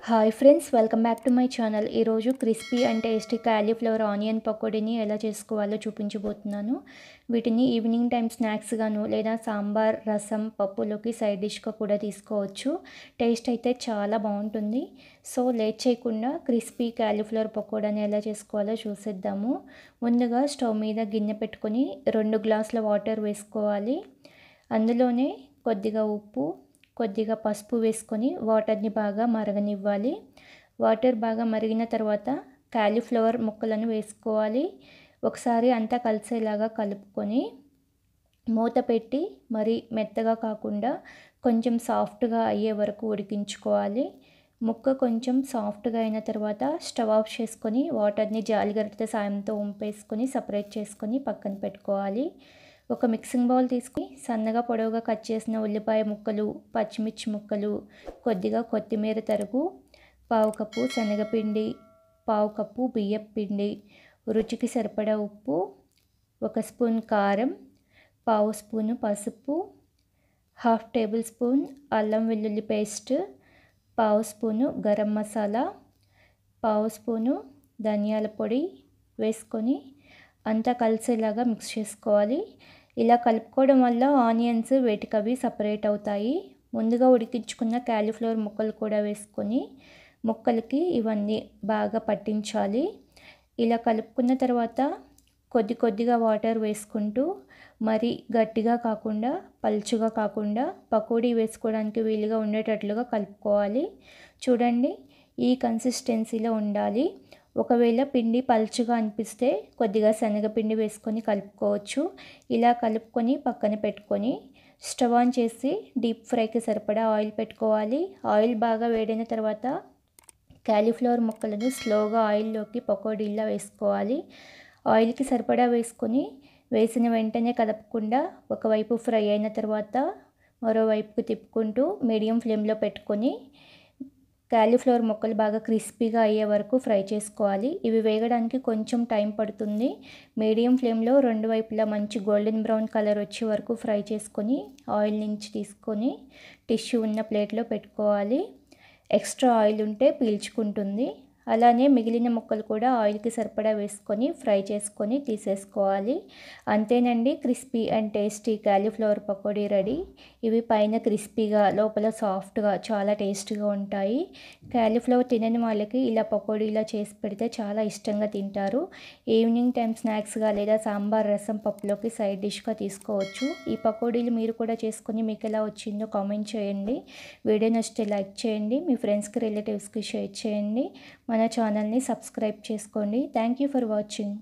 Hi friends, welcome back to my channel. ఈరోజు crispy and tasty cauliflower onion పకోడీని ఎలా చేసుకోవాలో చూపించబోతున్నాను. వీటిని ఈవినింగ్ టైం స్నాక్స్గాను లేదా సాంబార్, రసం, పప్పులోకి సైడ్ డిష్గా కూడా తీసుకోవచ్చు. టేస్ట్ అయితే చాలా బాగుంటుంది. సో లేట్ చేయకుండా క్రిస్పీ కాలీఫ్లవర్ పకోడాని ఎలా చేసుకోవాలో చూసేద్దాము. ముందుగా స్టవ్ మీద గిన్నె పెట్టుకొని 2 గ్లాసుల వాటర్ వేసుకోవాలి. అందులోనే కొద్దిగా ఉప్పు, కొద్దిగా పసుపు వేసుకొని వాటర్ని బాగా మరగనివ్వాలి. వాటర్ బాగా మరిగిన తర్వాత కాలీఫ్లవర్ ముక్కలను వేసుకోవాలి. ఒకసారి అంతా కలిసేలాగా కలుపుకొని మూత పెట్టి మరి మెత్తగా కాకుండా కొంచెం సాఫ్ట్గా అయ్యే వరకు ఉడికించుకోవాలి. ముక్క కొంచెం సాఫ్ట్గా అయిన తర్వాత స్టవ్ ఆఫ్ చేసుకొని వాటర్ని జాలిగరిటె సాయంతో వంపేసుకొని సపరేట్ చేసుకొని పక్కన పెట్టుకోవాలి. ఒక మిక్సింగ్ బౌల్ తీసుకుని సన్నగా పొడవుగా కట్ చేసిన ఉల్లిపాయ ముక్కలు, పచ్చిమిర్చి ముక్కలు, కొద్దిగా కొత్తిమీర తరుగు, పావు కప్పు శనగపిండి, పావు కప్పు బియ్యపు పిండి, రుచికి సరిపడా ఉప్పు, 1 స్పూన్ కారం, పావు స్పూను పసుపు, 1/2 టేబుల్ స్పూన్ అల్లం వెల్లుల్లి పేస్ట్, పావు స్పూను గరం మసాలా, పావు స్పూను ధనియాల పొడి వేసుకొని అంతా కలిసేలాగా మిక్స్ చేసుకోవాలి. ఇలా కలుపుకోవడం వల్ల ఆనియన్స్ వేటికవి సపరేట్ అవుతాయి. ముందుగా ఉడికించుకున్న కాలీఫ్లవర్ ముక్కలు కూడా వేసుకొని ముక్కలకి ఇవన్నీ బాగా పట్టించాలి. ఇలా కలుపుకున్న తర్వాత కొద్దిగా వాటర్ వేసుకుంటూ మరి గట్టిగా కాకుండా పల్చుగా కాకుండా పకోడీ వేసుకోవడానికి వీలుగా ఉండేటట్లుగా కలుపుకోవాలి. చూడండి, ఈ కన్సిస్టెన్సీలో ఉండాలి. ఒకవేళ పిండి పల్చగా అనిపిస్తే కొద్దిగా శనగపిండి వేసుకొని కలుపుకోవచ్చు. ఇలా కలుపుకొని పక్కన పెట్టుకొని స్టవ్ ఆన్ చేసి డీప్ ఫ్రైకి సరిపడా ఆయిల్ పెట్టుకోవాలి. ఆయిల్ బాగా వేడైన తర్వాత కాలీఫ్లవర్ ముక్కలను స్లోగా ఆయిల్లోకి పకోడీలా వేసుకోవాలి. ఆయిల్కి సరిపడా వేసుకొని వేసిన వెంటనే కదపకుండా ఒకవైపు ఫ్రై అయిన తర్వాత మరోవైపుకి తిప్పుకుంటూ మీడియం ఫ్లేమ్లో పెట్టుకొని కాలీఫ్లవర్ ముక్కలు బాగా క్రిస్పీగా అయ్యే వరకు ఫ్రై చేసుకోవాలి. ఇవి వేగడానికి కొంచెం టైం పడుతుంది. మీడియం ఫ్లేమ్లో 2 వైపులా మంచి గోల్డెన్ బ్రౌన్ కలర్ వచ్చే వరకు ఫ్రై చేసుకొని ఆయిల్ నుంచి తీసుకొని టిష్యూ ఉన్న ప్లేట్లో పెట్టుకోవాలి. ఎక్స్ట్రా ఆయిల్ ఉంటే పీల్చుకుంటుంది. అలానే మిగిలిన ముక్కలు కూడా ఆయిల్కి సరిపడా వేసుకొని ఫ్రై చేసుకొని తీసేసుకోవాలి. అంతేనండి, crispy and tasty cauliflower pakodi ready. ఇవి పైన క్రిస్పీగా లోపల సాఫ్ట్గా చాలా టేస్టీగా ఉంటాయి. కాలీఫ్లవర్ తినని వాళ్ళకి ఇలా పకోడీలా చేసి పెడితే చాలా ఇష్టంగా తింటారు. ఈవినింగ్ టైం స్నాక్స్గా లేదా సాంబార్, రసం, పప్పులోకి సైడ్ డిష్గా తీసుకోవచ్చు. ఈ పకోడీలు మీరు కూడా చేసుకొని మీకు ఎలా వచ్చిందో కామెంట్ చేయండి. వీడియో నచ్చితే లైక్ చేయండి. మీ ఫ్రెండ్స్కి, రిలేటివ్స్కి షేర్ చేయండి. మన ఛానల్ని సబ్స్క్రైబ్ చేసుకోండి. Thank you for watching.